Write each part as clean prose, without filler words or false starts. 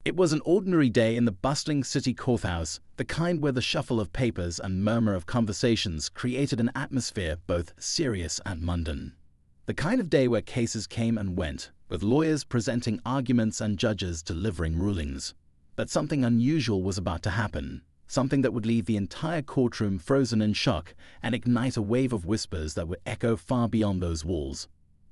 It was an ordinary day in the bustling city courthouse, the kind where the shuffle of papers and murmur of conversations created an atmosphere both serious and mundane. The kind of day where cases came and went, with lawyers presenting arguments and judges delivering rulings. But something unusual was about to happen, something that would leave the entire courtroom frozen in shock and ignite a wave of whispers that would echo far beyond those walls.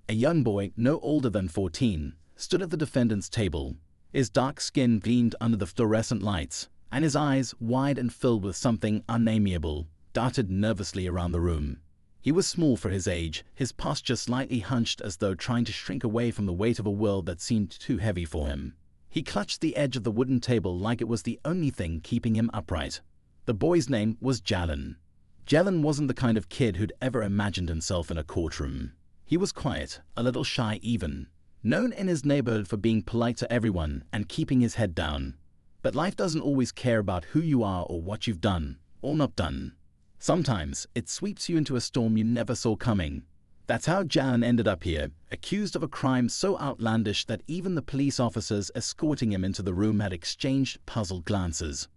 A young boy, no older than 14, stood at the defendant's table. His dark skin gleamed under the fluorescent lights, and his eyes, wide and filled with something unnameable, darted nervously around the room. He was small for his age, his posture slightly hunched as though trying to shrink away from the weight of a world that seemed too heavy for him. He clutched the edge of the wooden table like it was the only thing keeping him upright. The boy's name was Jalen. Jalen wasn't the kind of kid who'd ever imagined himself in a courtroom. He was quiet, a little shy even, known in his neighborhood for being polite to everyone and keeping his head down. But life doesn't always care about who you are or what you've done or not done. Sometimes it sweeps you into a storm you never saw coming. That's how Jalen ended up here, accused of a crime so outlandish that even the police officers escorting him into the room had exchanged puzzled glances.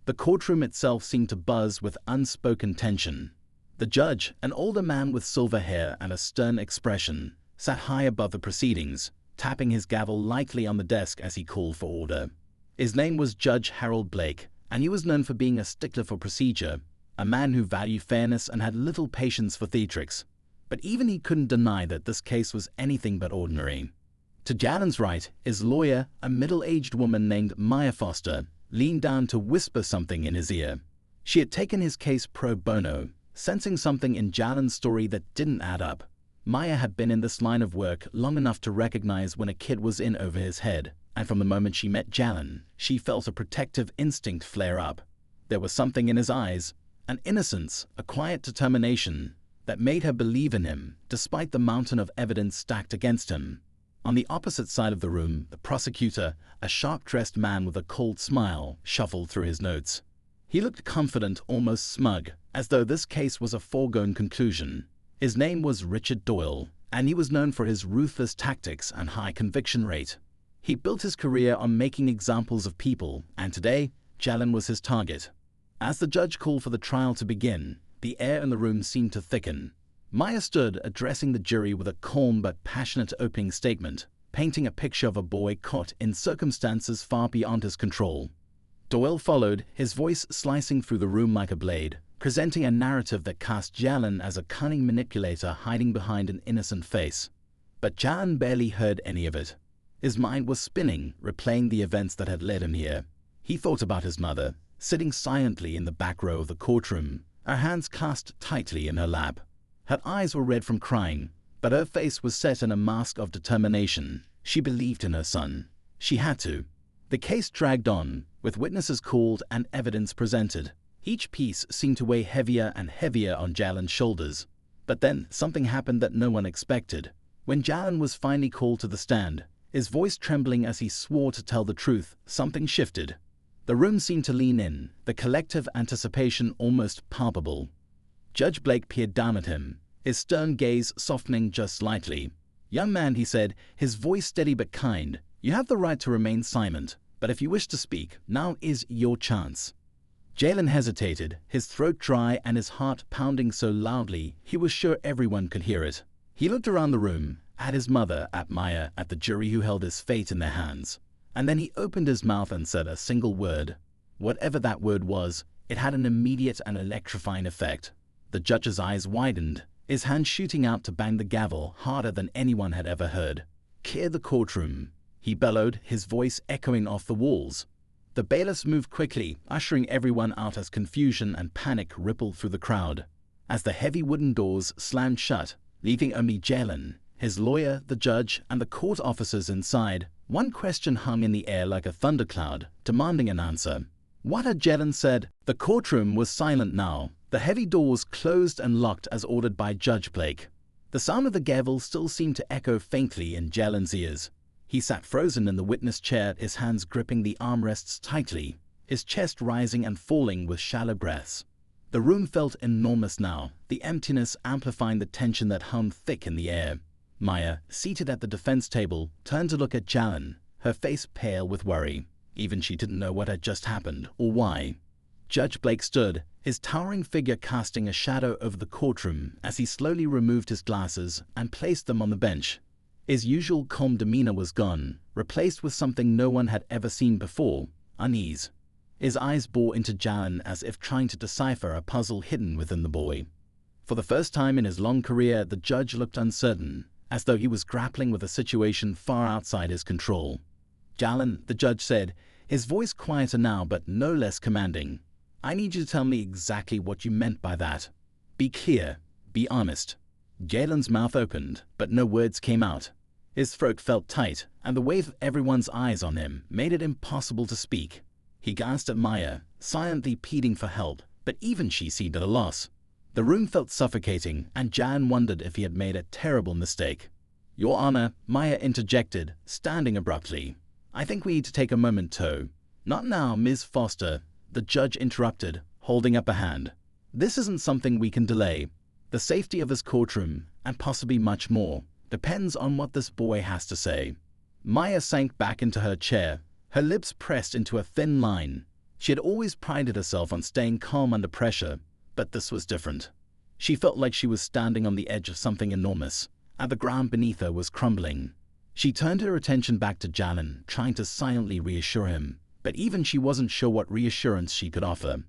The courtroom itself seemed to buzz with unspoken tension. The judge, an older man with silver hair and a stern expression, sat high above the proceedings, tapping his gavel lightly on the desk as he called for order. His name was Judge Harold Blake, and he was known for being a stickler for procedure, a man who valued fairness and had little patience for theatrics. But even he couldn't deny that this case was anything but ordinary. To Jalen's right, his lawyer, a middle-aged woman named Maya Foster, leaned down to whisper something in his ear. She had taken his case pro bono, sensing something in Jalen's story that didn't add up. Maya had been in this line of work long enough to recognize when a kid was in over his head, and from the moment she met Jalen, she felt a protective instinct flare up. There was something in his eyes, an innocence, a quiet determination, that made her believe in him, despite the mountain of evidence stacked against him. On the opposite side of the room, the prosecutor, a sharp-dressed man with a cold smile, shuffled through his notes. He looked confident, almost smug, as though this case was a foregone conclusion. His name was Richard Doyle, and he was known for his ruthless tactics and high conviction rate. He built his career on making examples of people, and today, Jalen was his target. As the judge called for the trial to begin, the air in the room seemed to thicken. Maya stood, addressing the jury with a calm but passionate opening statement, painting a picture of a boy caught in circumstances far beyond his control. Doyle followed, his voice slicing through the room like a blade, presenting a narrative that cast Jalen as a cunning manipulator hiding behind an innocent face. But Jalen barely heard any of it. His mind was spinning, replaying the events that had led him here. He thought about his mother, sitting silently in the back row of the courtroom, her hands clasped tightly in her lap. Her eyes were red from crying, but her face was set in a mask of determination. She believed in her son. She had to. The case dragged on, with witnesses called and evidence presented. Each piece seemed to weigh heavier and heavier on Jalen's shoulders. But then something happened that no one expected. When Jalen was finally called to the stand, his voice trembling as he swore to tell the truth, something shifted. The room seemed to lean in, the collective anticipation almost palpable. Judge Blake peered down at him, his stern gaze softening just slightly. "Young man," he said, his voice steady but kind, "you have the right to remain silent, but if you wish to speak, now is your chance." Jalen hesitated, his throat dry and his heart pounding so loudly he was sure everyone could hear it. He looked around the room, at his mother, at Maya, at the jury who held his fate in their hands. And then he opened his mouth and said a single word. Whatever that word was, it had an immediate and electrifying effect. The judge's eyes widened, his hand shooting out to bang the gavel harder than anyone had ever heard. "Clear the courtroom," he bellowed, his voice echoing off the walls. The bailiffs moved quickly, ushering everyone out as confusion and panic rippled through the crowd. As the heavy wooden doors slammed shut, leaving only Jalen, his lawyer, the judge, and the court officers inside, one question hung in the air like a thundercloud, demanding an answer. What had Jalen said? The courtroom was silent now, the heavy doors closed and locked as ordered by Judge Blake. The sound of the gavel still seemed to echo faintly in Jalen's ears. He sat frozen in the witness chair, his hands gripping the armrests tightly, his chest rising and falling with shallow breaths. The room felt enormous now, the emptiness amplifying the tension that hung thick in the air. Maya, seated at the defense table, turned to look at Jalen, her face pale with worry. Even she didn't know what had just happened or why. Judge Blake stood, his towering figure casting a shadow over the courtroom as he slowly removed his glasses and placed them on the bench. His usual calm demeanor was gone, replaced with something no one had ever seen before: unease. His eyes bore into Jalen as if trying to decipher a puzzle hidden within the boy. For the first time in his long career, the judge looked uncertain, as though he was grappling with a situation far outside his control. "Jalen," the judge said, his voice quieter now but no less commanding, "I need you to tell me exactly what you meant by that. Be clear, be honest." Jalen's mouth opened, but no words came out. His throat felt tight, and the weight of everyone's eyes on him made it impossible to speak. He glanced at Maya, silently pleading for help, but even she seemed at a loss. The room felt suffocating, and Jan wondered if he had made a terrible mistake. "Your Honor," Maya interjected, standing abruptly. "I think we need to take a moment to—" "Not now, Ms. Foster," the judge interrupted, holding up a hand. "This isn't something we can delay. The safety of his courtroom, and possibly much more, depends on what this boy has to say." Maya sank back into her chair, her lips pressed into a thin line. She had always prided herself on staying calm under pressure, but this was different. She felt like she was standing on the edge of something enormous, and the ground beneath her was crumbling. She turned her attention back to Jalen, trying to silently reassure him, but even she wasn't sure what reassurance she could offer.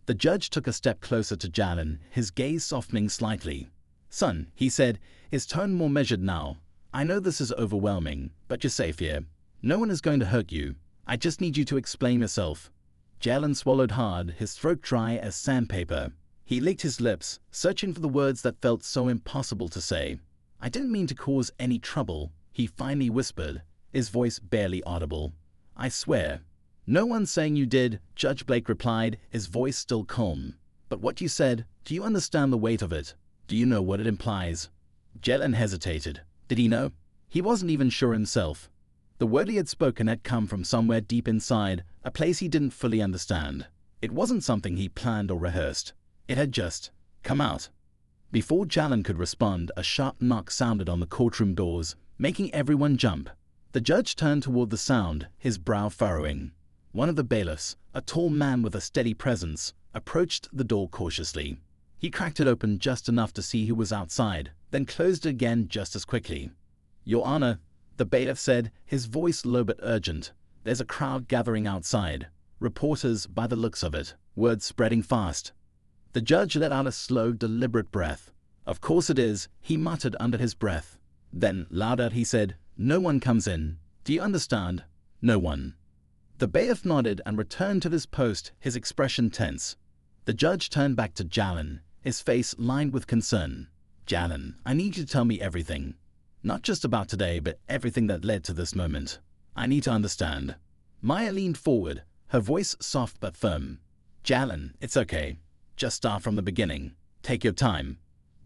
The judge took a step closer to Jalen, his gaze softening slightly. "Son," he said, his tone more measured now, "I know this is overwhelming, but you're safe here. No one is going to hurt you. I just need you to explain yourself." Jalen swallowed hard, his throat dry as sandpaper. He licked his lips, searching for the words that felt so impossible to say. "I didn't mean to cause any trouble," he finally whispered, his voice barely audible. "I swear." "No one's saying you did," Judge Blake replied, his voice still calm. "But what you said, do you understand the weight of it? Do you know what it implies?" Jalen hesitated. Did he know? He wasn't even sure himself. The word he had spoken had come from somewhere deep inside, a place he didn't fully understand. It wasn't something he planned or rehearsed. It had just come out. Before Jalen could respond, a sharp knock sounded on the courtroom doors, making everyone jump. The judge turned toward the sound, his brow furrowing. One of the bailiffs, a tall man with a steady presence, approached the door cautiously. He cracked it open just enough to see who was outside, then closed it again just as quickly. "Your Honor," the bailiff said, his voice low but urgent, "there's a crowd gathering outside. Reporters, by the looks of it, words spreading fast." The judge let out a slow, deliberate breath. "Of course it is," he muttered under his breath. Then, louder, he said, "No one comes in. Do you understand? No one." The bailiff nodded and returned to his post, his expression tense. The judge turned back to Jalen, his face lined with concern. "Jalen, I need you to tell me everything. Not just about today, but everything that led to this moment. I need to understand." Maya leaned forward, her voice soft but firm. "Jalen, it's okay. Just start from the beginning. Take your time."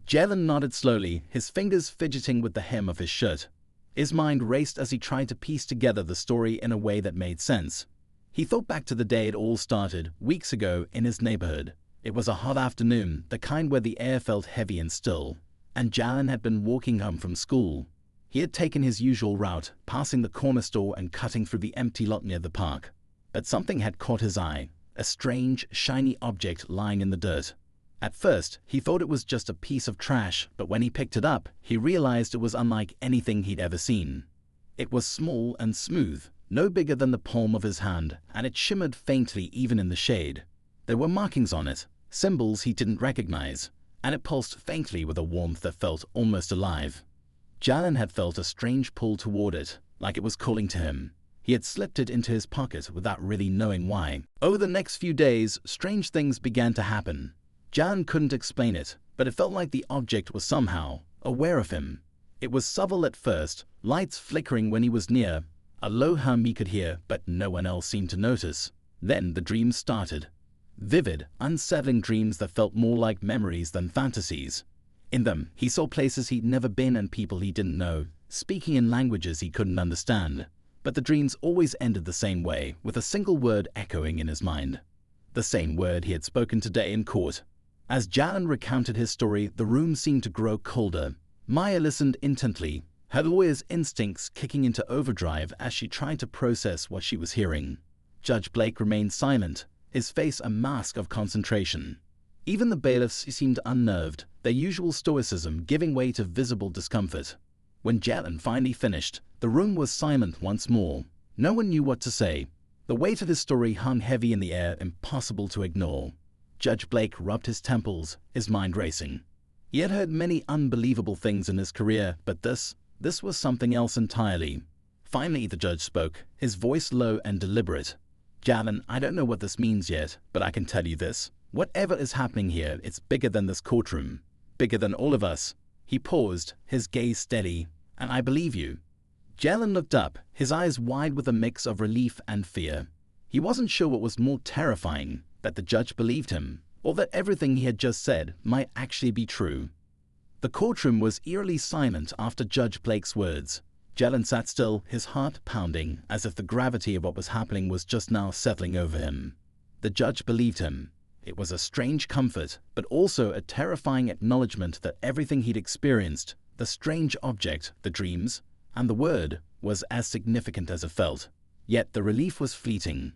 Jalen nodded slowly, his fingers fidgeting with the hem of his shirt. His mind raced as he tried to piece together the story in a way that made sense. He thought back to the day it all started, weeks ago, in his neighborhood. It was a hot afternoon, the kind where the air felt heavy and still, and Jalen had been walking home from school. He had taken his usual route, passing the corner store and cutting through the empty lot near the park. But something had caught his eye, a strange, shiny object lying in the dirt. At first, he thought it was just a piece of trash, but when he picked it up, he realized it was unlike anything he'd ever seen. It was small and smooth, no bigger than the palm of his hand, and it shimmered faintly even in the shade. There were markings on it, symbols he didn't recognize, and it pulsed faintly with a warmth that felt almost alive. Jalen had felt a strange pull toward it, like it was calling to him. He had slipped it into his pocket without really knowing why. Over the next few days, strange things began to happen. Jalen couldn't explain it, but it felt like the object was somehow aware of him. It was subtle at first, lights flickering when he was near, a low hum he could hear, but no one else seemed to notice. Then the dreams started. Vivid, unsettling dreams that felt more like memories than fantasies. In them, he saw places he'd never been and people he didn't know, speaking in languages he couldn't understand. But the dreams always ended the same way, with a single word echoing in his mind. The same word he had spoken today in court. As Jalen recounted his story, the room seemed to grow colder. Maya listened intently, her lawyer's instincts kicking into overdrive as she tried to process what she was hearing. Judge Blake remained silent, his face a mask of concentration. Even the bailiffs seemed unnerved, their usual stoicism giving way to visible discomfort. When Jalen finally finished, the room was silent once more. No one knew what to say. The weight of his story hung heavy in the air, impossible to ignore. Judge Blake rubbed his temples, his mind racing. He had heard many unbelievable things in his career, but this was something else entirely. Finally, the judge spoke, his voice low and deliberate. Jalen, I don't know what this means yet, but I can tell you this. Whatever is happening here, it's bigger than this courtroom. Bigger than all of us. He paused, his gaze steady. And I believe you. Jalen looked up, his eyes wide with a mix of relief and fear. He wasn't sure what was more terrifying, that the judge believed him, or that everything he had just said might actually be true. The courtroom was eerily silent after Judge Blake's words. Jalen sat still, his heart pounding, as if the gravity of what was happening was just now settling over him. The judge believed him. It was a strange comfort, but also a terrifying acknowledgement that everything he'd experienced, the strange object, the dreams, and the word, was as significant as it felt. Yet the relief was fleeting.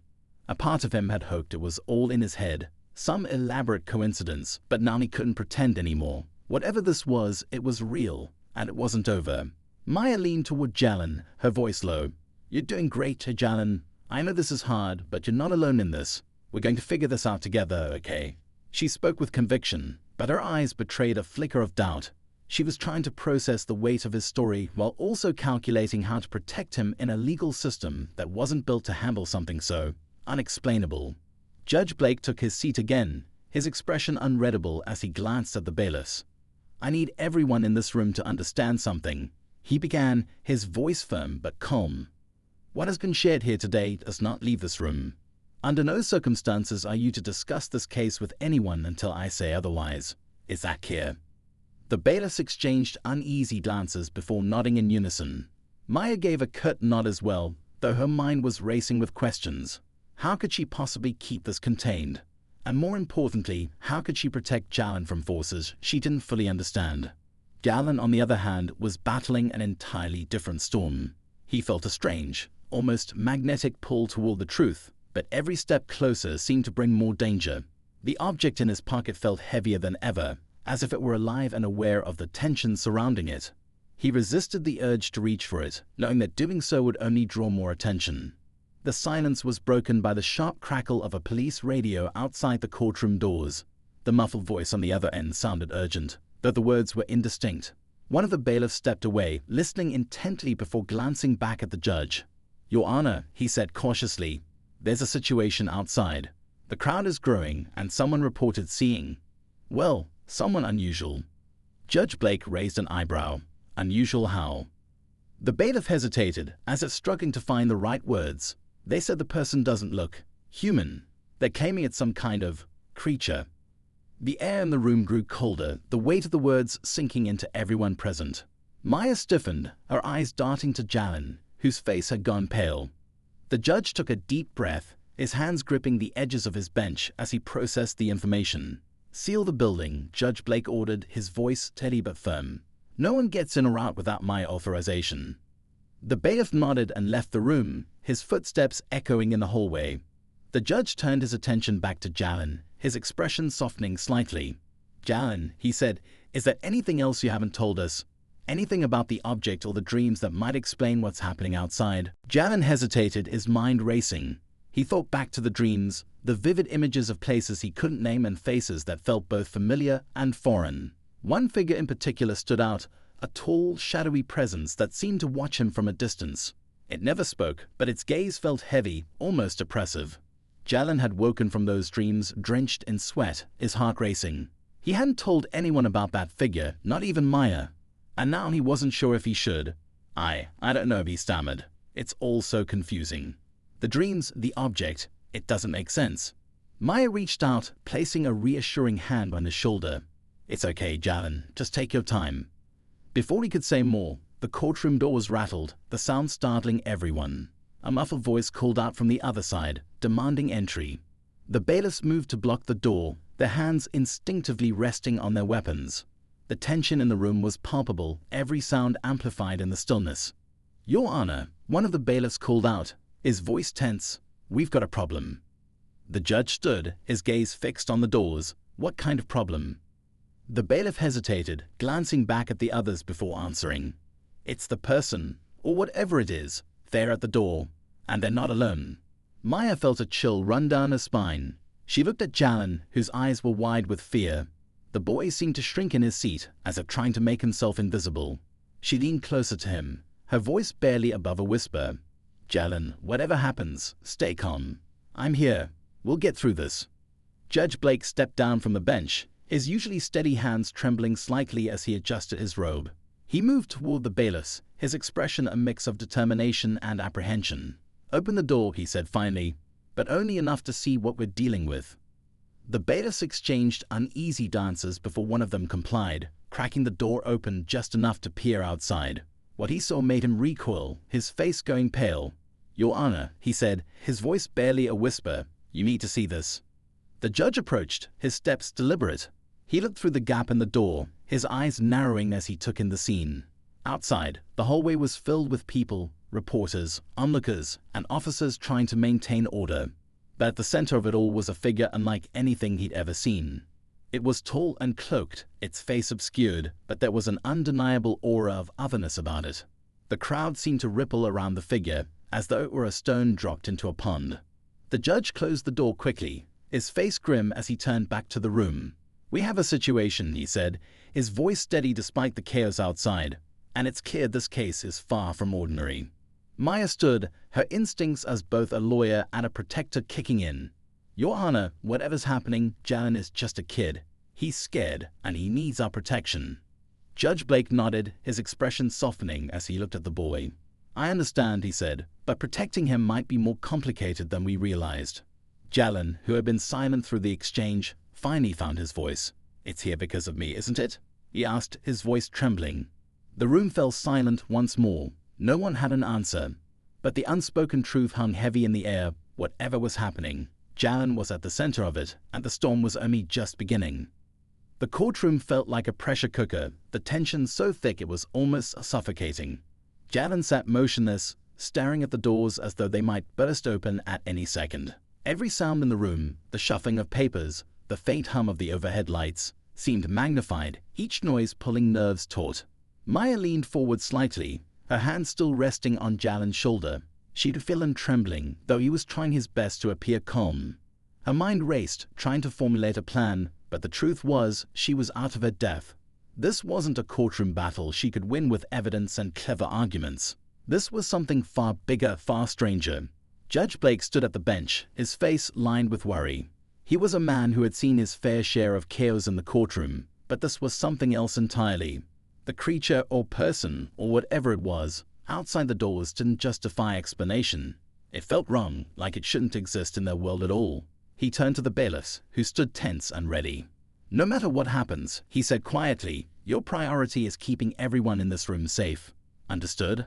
A part of him had hoped it was all in his head, some elaborate coincidence, but now he couldn't pretend anymore. Whatever this was, it was real, and it wasn't over. Maya leaned toward Jalen, her voice low. You're doing great, Jalen. I know this is hard, but you're not alone in this. We're going to figure this out together, okay? She spoke with conviction, but her eyes betrayed a flicker of doubt. She was trying to process the weight of his story while also calculating how to protect him in a legal system that wasn't built to handle something so unexplainable. Judge Blake took his seat again, his expression unreadable as he glanced at the bailiffs. I need everyone in this room to understand something. He began, his voice firm but calm. What has been shared here today does not leave this room. Under no circumstances are you to discuss this case with anyone until I say otherwise. Is that clear? The bailiffs exchanged uneasy glances before nodding in unison. Maya gave a curt nod as well, though her mind was racing with questions. How could she possibly keep this contained? And more importantly, how could she protect Jalen from forces she didn't fully understand? Jalen, on the other hand, was battling an entirely different storm. He felt a strange, almost magnetic pull toward the truth, but every step closer seemed to bring more danger. The object in his pocket felt heavier than ever, as if it were alive and aware of the tension surrounding it. He resisted the urge to reach for it, knowing that doing so would only draw more attention. The silence was broken by the sharp crackle of a police radio outside the courtroom doors. The muffled voice on the other end sounded urgent, though the words were indistinct. One of the bailiffs stepped away, listening intently before glancing back at the judge. Your Honor, he said cautiously, there's a situation outside. The crowd is growing, and someone reported seeing, well, someone unusual. Judge Blake raised an eyebrow. Unusual how? The bailiff hesitated, as if struggling to find the right words. They said the person doesn't look human. They're claiming it's some kind of creature. The air in the room grew colder, the weight of the words sinking into everyone present. Maya stiffened, her eyes darting to Jalen, whose face had gone pale. The judge took a deep breath, his hands gripping the edges of his bench as he processed the information. Seal the building, Judge Blake ordered, his voice steady but firm. No one gets in or out without my authorization. The bailiff nodded and left the room, his footsteps echoing in the hallway. The judge turned his attention back to Jalen, his expression softening slightly. Jalen, he said, is there anything else you haven't told us? Anything about the object or the dreams that might explain what's happening outside? Jalen hesitated, his mind racing. He thought back to the dreams, the vivid images of places he couldn't name and faces that felt both familiar and foreign. One figure in particular stood out, a tall, shadowy presence that seemed to watch him from a distance. It never spoke, but its gaze felt heavy, almost oppressive. Jalen had woken from those dreams, drenched in sweat, his heart racing. He hadn't told anyone about that figure, not even Maya. And now he wasn't sure if he should. I don't know, he stammered. It's all so confusing. The dreams, the object, it doesn't make sense. Maya reached out, placing a reassuring hand on his shoulder. It's okay, Jalen, just take your time. Before he could say more, the courtroom doors rattled, the sound startling everyone. A muffled voice called out from the other side, demanding entry. The bailiffs moved to block the door, their hands instinctively resting on their weapons. The tension in the room was palpable, every sound amplified in the stillness. Your Honor, one of the bailiffs called out, his voice tense. "We've got a problem." The judge stood, his gaze fixed on the doors. "What kind of problem?" The bailiff hesitated, glancing back at the others before answering. "It's the person, or whatever it is, there at the door, and they're not alone." Maya felt a chill run down her spine. She looked at Jalen, whose eyes were wide with fear. The boy seemed to shrink in his seat, as if trying to make himself invisible. She leaned closer to him, her voice barely above a whisper. "Jalen, whatever happens, stay calm. I'm here. We'll get through this." Judge Blake stepped down from the bench, his usually steady hands trembling slightly as he adjusted his robe. He moved toward the bailiffs, his expression a mix of determination and apprehension. "Open the door," he said finally, "but only enough to see what we're dealing with." The bailiffs exchanged uneasy glances before one of them complied, cracking the door open just enough to peer outside. What he saw made him recoil, his face going pale. "Your Honor," he said, his voice barely a whisper, "you need to see this." The judge approached, his steps deliberate. He looked through the gap in the door, his eyes narrowing as he took in the scene. Outside, the hallway was filled with people, reporters, onlookers, and officers trying to maintain order. But at the center of it all was a figure unlike anything he'd ever seen. It was tall and cloaked, its face obscured, but there was an undeniable aura of otherness about it. The crowd seemed to ripple around the figure, as though it were a stone dropped into a pond. The judge closed the door quickly, his face grim as he turned back to the room. "We have a situation," he said, his voice steady despite the chaos outside, "and it's clear this case is far from ordinary." Maya stood, her instincts as both a lawyer and a protector kicking in. "Your Honor, whatever's happening, Jalen is just a kid. He's scared, and he needs our protection." Judge Blake nodded, his expression softening as he looked at the boy. "I understand," he said, "but protecting him might be more complicated than we realized." Jalen, who had been silent through the exchange, finally found his voice. "It's here because of me, isn't it?" he asked, his voice trembling. The room fell silent once more. No one had an answer. But the unspoken truth hung heavy in the air. Whatever was happening, Jalen was at the center of it, and the storm was only just beginning. The courtroom felt like a pressure cooker, the tension so thick it was almost suffocating. Jalen sat motionless, staring at the doors as though they might burst open at any second. Every sound in the room, the shuffling of papers, the faint hum of the overhead lights, seemed magnified, each noise pulling nerves taut. Maya leaned forward slightly, her hand still resting on Jalen's shoulder. She could feel him trembling, though he was trying his best to appear calm. Her mind raced, trying to formulate a plan, but the truth was, she was out of her depth. This wasn't a courtroom battle she could win with evidence and clever arguments. This was something far bigger, far stranger. Judge Blake stood at the bench, his face lined with worry. He was a man who had seen his fair share of chaos in the courtroom, but this was something else entirely. The creature or person, or whatever it was, outside the doors didn't justify explanation. It felt wrong, like it shouldn't exist in their world at all. He turned to the bailiffs, who stood tense and ready. "No matter what happens," he said quietly, "your priority is keeping everyone in this room safe. Understood?"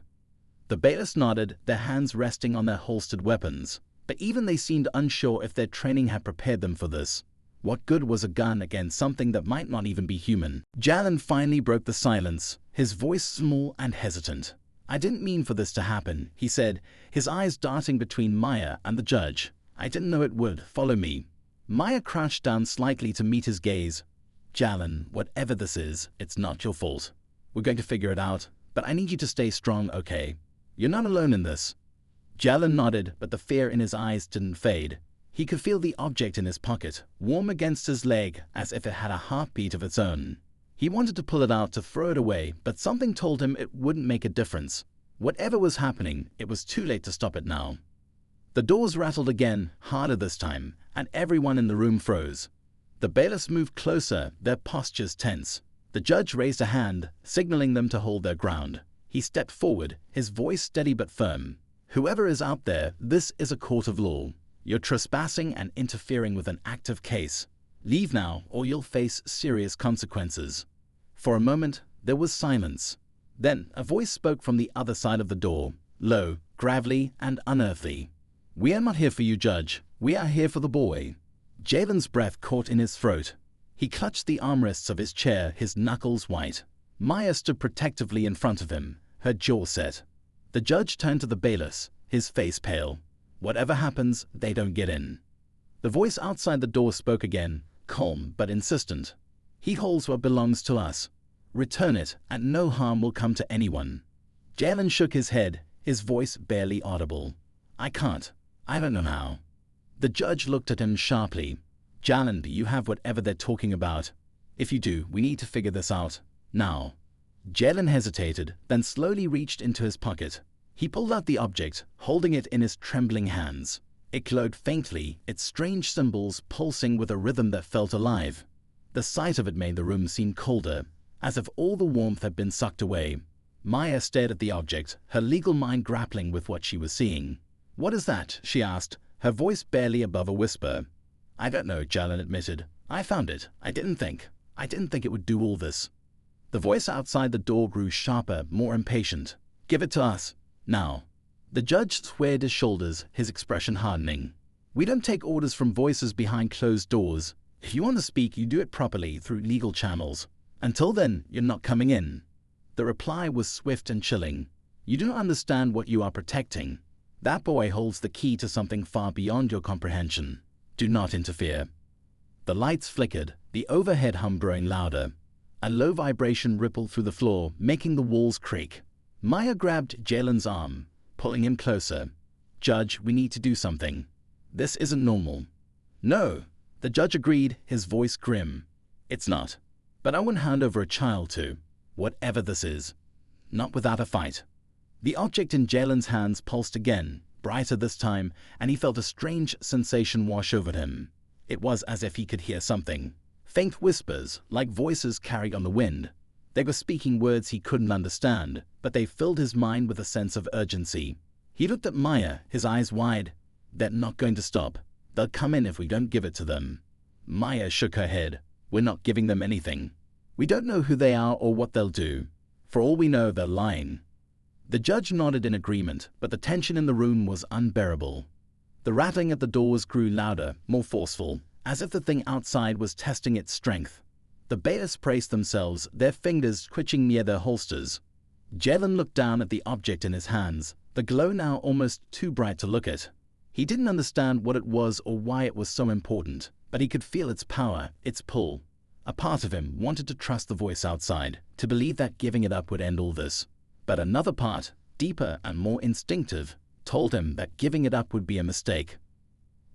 The bailiffs nodded, their hands resting on their holstered weapons. But even they seemed unsure if their training had prepared them for this. What good was a gun against something that might not even be human? Jalen finally broke the silence, his voice small and hesitant. "I didn't mean for this to happen," he said, his eyes darting between Maya and the judge. "I didn't know it would. Follow me." Maya crouched down slightly to meet his gaze. "Jalen, whatever this is, it's not your fault. We're going to figure it out, but I need you to stay strong, okay? You're not alone in this." Jalen nodded, but the fear in his eyes didn't fade. He could feel the object in his pocket, warm against his leg as if it had a heartbeat of its own. He wanted to pull it out to throw it away, but something told him it wouldn't make a difference. Whatever was happening, it was too late to stop it now. The doors rattled again, harder this time, and everyone in the room froze. The bailiffs moved closer, their postures tense. The judge raised a hand, signaling them to hold their ground. He stepped forward, his voice steady but firm. "Whoever is out there, this is a court of law. You're trespassing and interfering with an active case. Leave now, or you'll face serious consequences." For a moment, there was silence. Then a voice spoke from the other side of the door, low, gravelly, and unearthly. "We are not here for you, Judge. We are here for the boy." Jalen's breath caught in his throat. He clutched the armrests of his chair, his knuckles white. Maya stood protectively in front of him, her jaw set. The judge turned to the bailiffs, his face pale. Whatever happens, they don't get in. The voice outside the door spoke again, calm but insistent. He holds what belongs to us. Return it, and no harm will come to anyone. Jalen shook his head, his voice barely audible. I can't. I don't know how. The judge looked at him sharply. Jalen, do you have whatever they're talking about? If you do, we need to figure this out. Now. Jalen hesitated, then slowly reached into his pocket. He pulled out the object, holding it in his trembling hands. It glowed faintly, its strange symbols pulsing with a rhythm that felt alive. The sight of it made the room seem colder, as if all the warmth had been sucked away. Maya stared at the object, her legal mind grappling with what she was seeing. What is that? She asked, her voice barely above a whisper. I don't know, Jalen admitted. I found it. I didn't think it would do all this. The voice outside the door grew sharper, more impatient. Give it to us. Now. The judge squared his shoulders, his expression hardening. We don't take orders from voices behind closed doors. If you want to speak, you do it properly, through legal channels. Until then, you're not coming in. The reply was swift and chilling. You do not understand what you are protecting. That boy holds the key to something far beyond your comprehension. Do not interfere. The lights flickered, the overhead hum growing louder. A low vibration rippled through the floor, making the walls creak. Maya grabbed Jalen's arm, pulling him closer. Judge, we need to do something. This isn't normal. No, the judge agreed, his voice grim. It's not. But I wouldn't hand over a child to whatever this is. Not without a fight. The object in Jalen's hands pulsed again, brighter this time, and he felt a strange sensation wash over him. It was as if he could hear something. Faint whispers, like voices carried on the wind. They were speaking words he couldn't understand, but they filled his mind with a sense of urgency. He looked at Maya, his eyes wide. They're not going to stop. They'll come in if we don't give it to them. Maya shook her head. We're not giving them anything. We don't know who they are or what they'll do. For all we know, they're lying. The judge nodded in agreement, but the tension in the room was unbearable. The rattling at the doors grew louder, more forceful, as if the thing outside was testing its strength. The bailiffs braced themselves, their fingers twitching near their holsters. Jalen looked down at the object in his hands, the glow now almost too bright to look at. He didn't understand what it was or why it was so important, but he could feel its power, its pull. A part of him wanted to trust the voice outside, to believe that giving it up would end all this. But another part, deeper and more instinctive, told him that giving it up would be a mistake.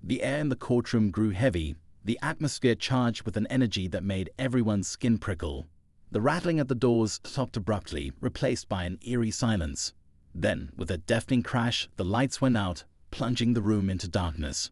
The air in the courtroom grew heavy, the atmosphere charged with an energy that made everyone's skin prickle. The rattling at the doors stopped abruptly, replaced by an eerie silence. Then, with a deafening crash, the lights went out, plunging the room into darkness.